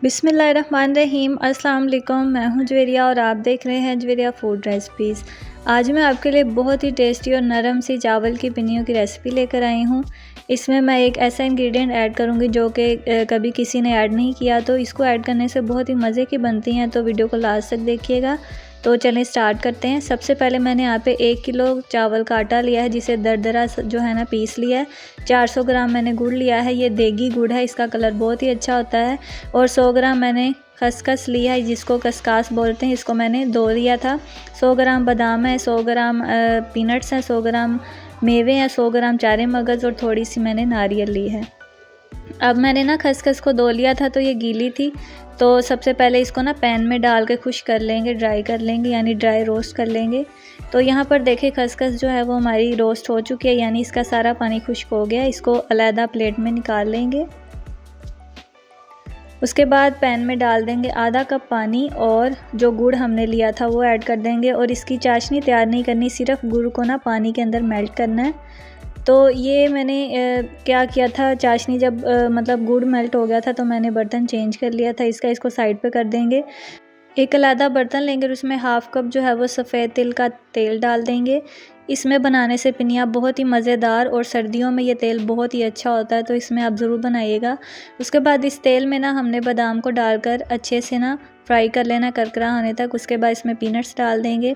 बिस्मिल्लाहिर्रहमानिर्रहीम। अस्सलाम वालेकुम। मैं हूं ज्वेरिया और आप देख रहे हैं ज्वेरिया फूड रेसिपीज़। आज मैं आपके लिए बहुत ही टेस्टी और नरम सी चावल की पिन्नियों की रेसिपी लेकर आई हूं। इसमें मैं एक ऐसा इंग्रेडिएंट ऐड करूंगी जो कि कभी किसी ने ऐड नहीं किया, तो इसको ऐड करने से बहुत ही मज़े की बनती हैं। तो वीडियो को लास्ट तक देखिएगा। तो चलें स्टार्ट करते हैं। सबसे पहले मैंने यहाँ पे 1 किलो चावल का आटा लिया है, जिसे दरदरा जो है ना पीस लिया है। 400 ग्राम मैंने गुड़ लिया है, ये देगी गुड़ है, इसका कलर बहुत ही अच्छा होता है। और 100 ग्राम मैंने खसखस लिया है, जिसको कस्कास बोलते हैं, इसको मैंने धो लिया था। 100 ग्राम बादाम है, 100 ग्राम पीनट्स हैं, 100 ग्राम मेवे हैं, 100 ग्राम चारे मगज़ और थोड़ी सी मैंने नारियल ली है। अब मैंने ना खसखस को धो लिया था, तो ये गीली थी। तो सबसे पहले इसको ना पैन में डाल के खुश कर लेंगे, ड्राई कर लेंगे, यानी ड्राई रोस्ट कर लेंगे। तो यहाँ पर देखिए खसखस जो है वो हमारी रोस्ट हो चुकी है, यानी इसका सारा पानी खुश्क हो गया। इसको अलग प्लेट में निकाल लेंगे। उसके बाद पैन में डाल देंगे आधा कप पानी और जो गुड़ हमने लिया था वो ऐड कर देंगे। और इसकी चाशनी तैयार नहीं करनी, सिर्फ गुड़ को ना पानी के अंदर मेल्ट करना है। तो ये मैंने क्या किया था, चाशनी जब मतलब गुड़ मेल्ट हो गया था तो मैंने बर्तन चेंज कर लिया था इसका। इसको साइड पे कर देंगे। एक अलग बर्तन लेंगे और उसमें हाफ़ कप जो है वो सफ़ेद तिल का तेल डाल देंगे। इसमें बनाने से पिनिया बहुत ही मज़ेदार, और सर्दियों में ये तेल बहुत ही अच्छा होता है, तो इसमें आप ज़रूर बनाइएगा। उसके बाद इस तेल में ना हमने बादाम को डालकर अच्छे से ना फ्राई कर लेना करकरा आने तक। उसके बाद इसमें पीनट्स डाल देंगे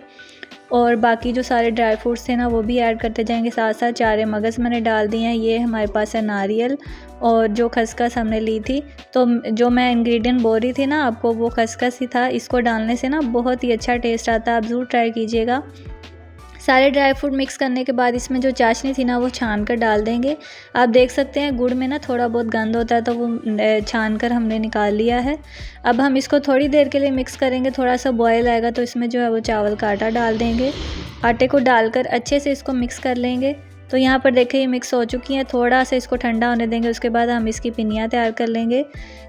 और बाकी जो सारे ड्राई फ्रूट्स थे ना वो भी ऐड करते जाएंगे। साथ साथ चारे मगज़ मैंने डाल दिए हैं। ये हमारे पास है नारियल और जो खसखस हमने ली थी। तो जो मैं इंग्रेडिएंट बोल रही थी ना आपको, वो खसखस ही था। इसको डालने से ना बहुत ही अच्छा टेस्ट आता है, आप ज़रूर ट्राई कीजिएगा। सारे ड्राई फ्रूट मिक्स करने के बाद इसमें जो चाशनी थी ना वो छान कर डाल देंगे। आप देख सकते हैं गुड़ में ना थोड़ा बहुत गंद होता है, तो वो छान कर हमने निकाल लिया है। अब हम इसको थोड़ी देर के लिए मिक्स करेंगे। थोड़ा सा बॉयल आएगा तो इसमें जो है वो चावल का आटा डाल देंगे। आटे को डालकर अच्छे से इसको मिक्स कर लेंगे। तो यहाँ पर देखिए ये मिक्स हो चुकी हैं। थोड़ा सा इसको ठंडा होने देंगे, उसके बाद हम इसकी पिन्नियाँ तैयार कर लेंगे।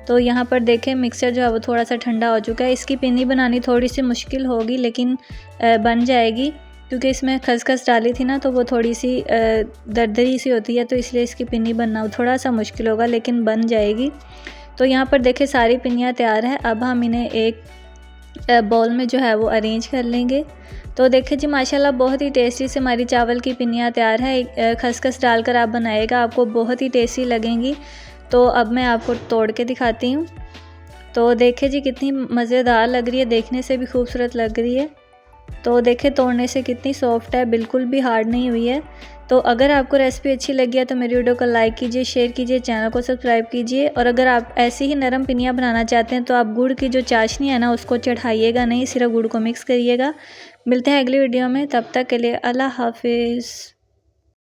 तो यहाँ पर देखें मिक्सचर जो है वो थोड़ा सा ठंडा हो चुका है। इसकी पिन्नी बनानी थोड़ी सी मुश्किल होगी, लेकिन बन जाएगी, क्योंकि इसमें खसखस डाली थी ना, तो वो थोड़ी सी दरदरी सी होती है, तो इसलिए इसकी पिन्नी बनना थोड़ा सा मुश्किल होगा, लेकिन बन जाएगी। तो यहाँ पर देखिए सारी पिन्नियाँ तैयार हैं। अब हम इन्हें एक बाउल में जो है वो अरेंज कर लेंगे। तो देखिए जी माशाल्लाह बहुत ही टेस्टी से हमारी चावल की पिन्नियाँ तैयार है। खसखस डालकर आप बनाएगा, आपको बहुत ही टेस्टी लगेंगी। तो अब मैं आपको तोड़ के दिखाती हूँ। तो देखिए जी कितनी मज़ेदार लग रही है, देखने से भी खूबसूरत लग रही है। तो देखिए तोड़ने से कितनी सॉफ्ट है, बिल्कुल भी हार्ड नहीं हुई है। तो अगर आपको रेसिपी अच्छी लगी है तो मेरी वीडियो को लाइक कीजिए, शेयर कीजिए, चैनल को सब्सक्राइब कीजिए। और अगर आप ऐसी ही नरम पिनिया बनाना चाहते हैं तो आप गुड़ की जो चाशनी है ना उसको चढ़ाइएगा नहीं, सिर्फ गुड़ को मिक्स करिएगा। मिलते हैं अगली वीडियो में, तब तक के लिए अल्लाह हाफिज़।